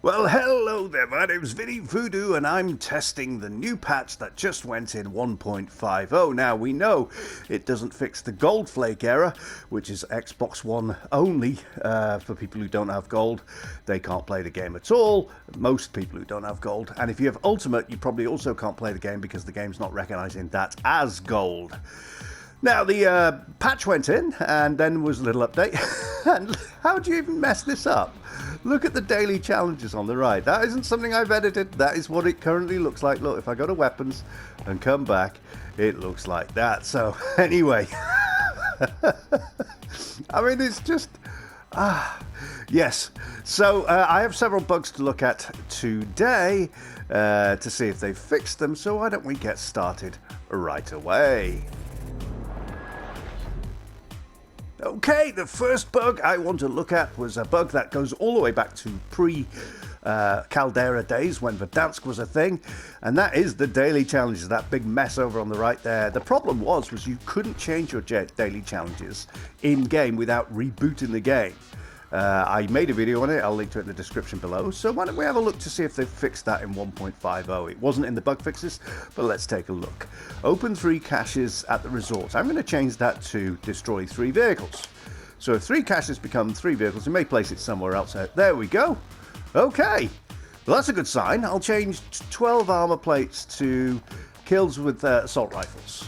Well, hello there, my name's Vinny Voodoo and I'm testing the new patch that just went in 1.50. Now, we know it doesn't fix the GOLDFLAKE error, which is Xbox One only. For people who don't have gold, they can't play the game at all. Most people who don't have gold. And if you have Ultimate, you probably also can't play the game because the game's not recognizing that as gold. Now, the patch went in, and then was a little update. And how do you even mess this up? Look at the daily challenges on the right. That isn't something I've edited. That is what it currently looks like. Look, if I go to weapons and come back, it looks like that. So, anyway. I mean, it's just... yes. So, I have several bugs to look at today to see if they've fixed them. So, why don't we get started right away? Okay, the first bug I want to look at was a bug that goes all the way back to pre-Caldera days when Verdansk was a thing, and that is the daily challenges, that big mess over on the right there. The problem was you couldn't change your daily challenges in-game without rebooting the game. I made a video on it, I'll link to it in the description below, so why don't we have a look to see if they've fixed that in 1.50. It wasn't in the bug fixes, but let's take a look. Open 3 caches at the resort. I'm going to change that to destroy 3 vehicles. So if 3 caches become 3 vehicles, you may place it somewhere else. There we go. Okay, well, that's a good sign. I'll change 12 armor plates to kills with assault rifles.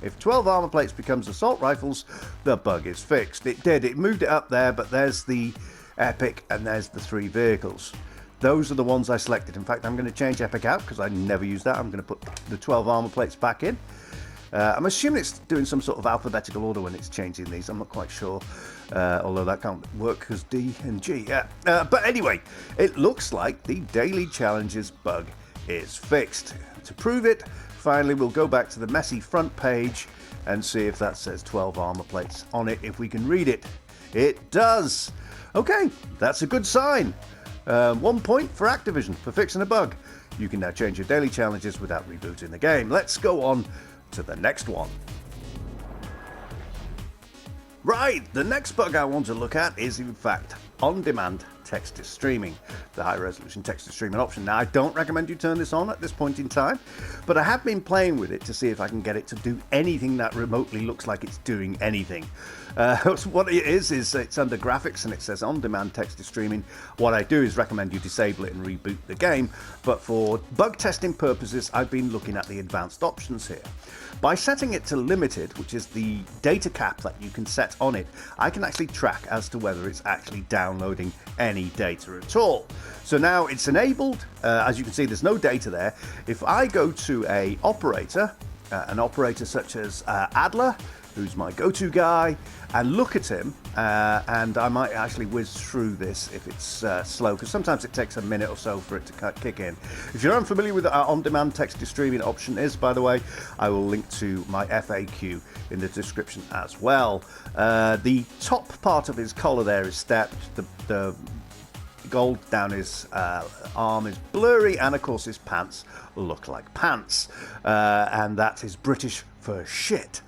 If 12 armor plates becomes assault rifles, the bug is fixed. It did. It moved it up there, but there's the epic and there's the 3 vehicles. Those are the ones I selected. In fact, I'm going to change epic out because I never use that. I'm going to put the 12 armor plates back in. I'm assuming it's doing some sort of alphabetical order when it's changing these. I'm not quite sure, although that can't work because D and G. Yeah. But anyway, it looks like the daily challenges bug is fixed. To prove it, finally, we'll go back to the messy front page and see if that says 12 armor plates on it, if we can read it. It does. Okay, that's a good sign. 1 point for Activision for fixing a bug. You can now change your daily challenges without rebooting the game. Let's go on to the next one. Right, the next bug I want to look at is, in fact, on-demand text-to streaming, the high-resolution text-to streaming option. Now, I don't recommend you turn this on at this point in time, but I have been playing with it to see if I can get it to do anything that remotely looks like it's doing anything. What it is it's under graphics and it says on-demand text-to streaming. What I do is recommend you disable it and reboot the game, but for bug testing purposes, I've been looking at the advanced options here. By setting it to limited, which is the data cap that you can set on it, I can actually track as to whether it's actually downloading any data at all. So now it's enabled. As you can see, there's no data there. If I go to an operator such as Adler, who's my go-to guy, and look at him, and I might actually whiz through this if it's slow, because sometimes it takes a minute or so for it to kick in. If you're unfamiliar with our on-demand text streaming option is, by the way, I will link to my FAQ in the description as well. The top part of his collar there is stepped, the gold down his arm is blurry, and of course his pants look like pants, and that is British for shit.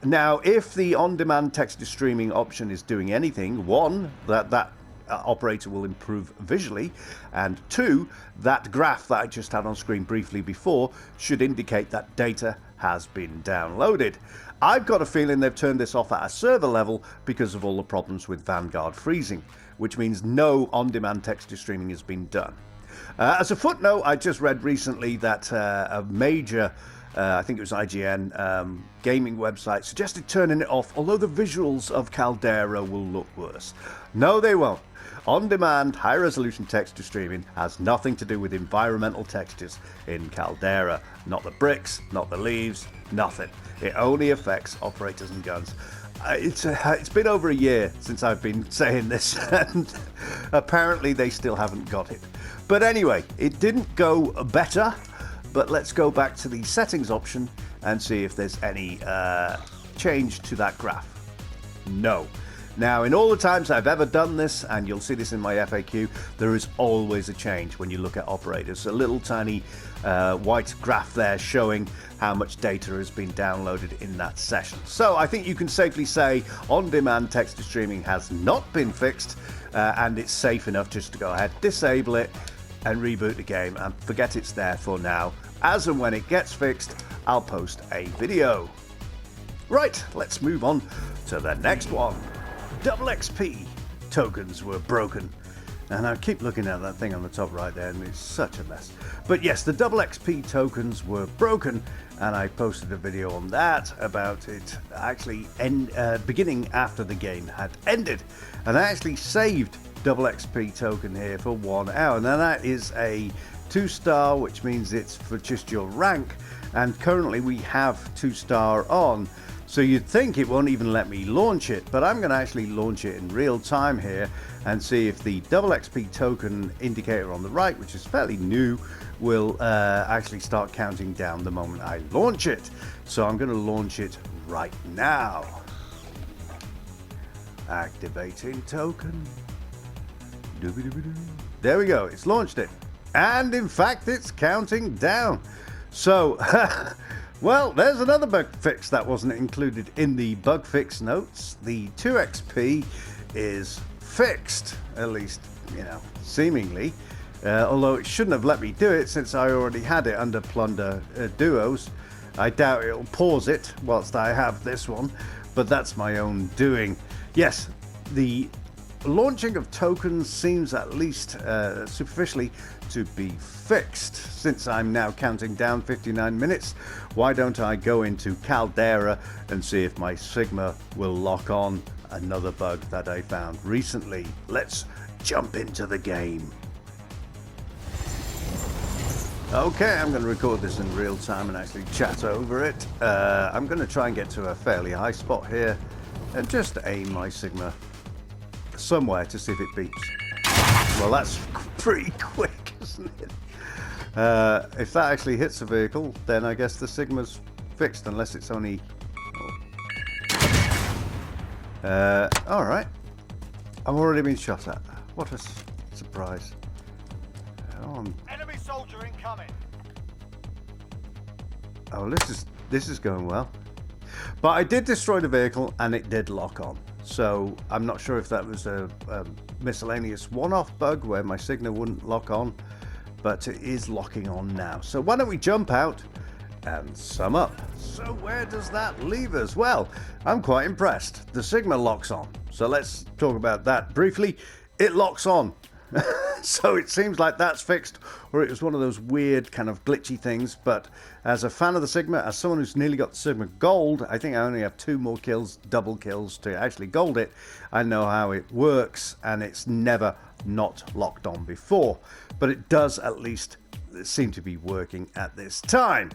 Now, if the on-demand text streaming option is doing anything, 1, that operator will improve visually, and 2, that graph that I just had on screen briefly before should indicate that data has been downloaded. I've got a feeling they've turned this off at a server level because of all the problems with Vanguard freezing, which means no on-demand text streaming has been done. As a footnote, I just read recently that a major I think it was IGN gaming website suggested turning it off, although the visuals of Caldera will look worse. No, they won't. On-demand, high-resolution text streaming has nothing to do with environmental textures in Caldera. Not the bricks, not the leaves, nothing. It only affects operators and guns. It's been over a year since I've been saying this, and apparently they still haven't got it. But anyway, it didn't go better. But let's go back to the settings option and see if there's any change to that graph. No. Now, in all the times I've ever done this, and you'll see this in my FAQ, there is always a change when you look at operators. A little tiny white graph there showing how much data has been downloaded in that session. So I think you can safely say on-demand text-to-streaming has not been fixed, and it's safe enough just to go ahead, disable it, and reboot the game, and forget it's there for now. As and when it gets fixed, I'll post a video. Right, let's move on to the next one. Double XP tokens were broken. And I keep looking at that thing on the top right there, and it's such a mess. But yes, the double XP tokens were broken, and I posted a video on that about it actually beginning after the game had ended. And I actually saved double XP token here for 1 hour. Now that is a 2-star, which means it's for just your rank, and currently we have 2-star on. So you'd think it won't even let me launch it, but I'm going to actually launch it in real time here and see if the double XP token indicator on the right, which is fairly new, will actually start counting down the moment I launch it. So I'm going to launch it right now. Activating token. There we go, it's launched it. And in fact, it's counting down. So... well, there's another bug fix that wasn't included in the bug fix notes. The 2XP is fixed, at least, you know, seemingly. Although it shouldn't have let me do it since I already had it under Plunder Duos. I doubt it'll pause it whilst I have this one, but that's my own doing. Yes, the launching of tokens seems at least superficially to be fixed. Since I'm now counting down 59 minutes, why don't I go into Caldera and see if my Cigma will lock on, another bug that I found recently. Let's jump into the game. Okay, I'm going to record this in real time and actually chat over it. I'm going to try and get to a fairly high spot here and just aim my Cigma somewhere to see if it beeps. Well, that's pretty quick, isn't it? If that actually hits a vehicle, then I guess the Cigma's fixed, unless it's only... alright. I've already been shot at. What a surprise. Enemy soldier incoming. Oh, this is going well. But I did destroy the vehicle, and it did lock on. So I'm not sure if that was a miscellaneous one-off bug where my Cigma wouldn't lock on, but it is locking on now. So why don't we jump out and sum up. So where does that leave us? Well, I'm quite impressed. The Cigma locks on. So let's talk about that briefly. It locks on. So it seems like that's fixed, or it was one of those weird kind of glitchy things. But as a fan of the Cigma, as someone who's nearly got the Cigma Gold, I think I only have 2 more kills, double kills, to actually gold it. I know how it works, and it's never not locked on before. But it does at least seem to be working at this time.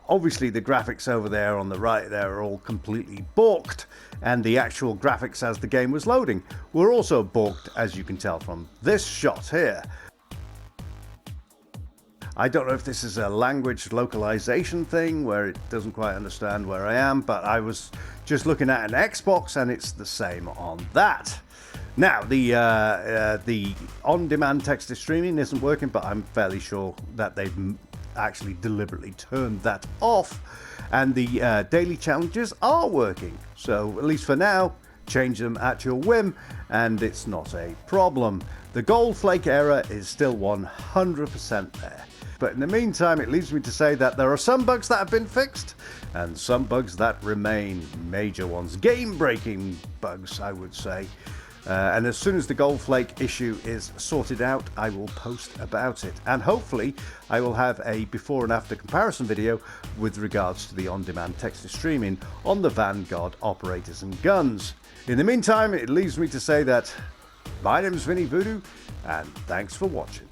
Obviously the graphics over there on the right there are all completely balked, and the actual graphics as the game was loading were also balked, as you can tell from this shot here. I don't know if this is a language localization thing where it doesn't quite understand where I am, but I was just looking at an Xbox and it's the same on that. Now, the on-demand text streaming isn't working, but I'm fairly sure that they've actually deliberately turned that off, and the daily challenges are working. So at least for now, change them at your whim and it's not a problem. The GOLDFLAKE error is still 100% there. But in the meantime, it leaves me to say that there are some bugs that have been fixed and some bugs that remain, major ones, game-breaking bugs, I would say. And as soon as the GOLDFLAKE issue is sorted out, I will post about it. And hopefully I will have a before and after comparison video with regards to the on-demand text streaming on the Vanguard operators and guns. In the meantime, it leaves me to say that my name's Vinny Voodoo, and thanks for watching.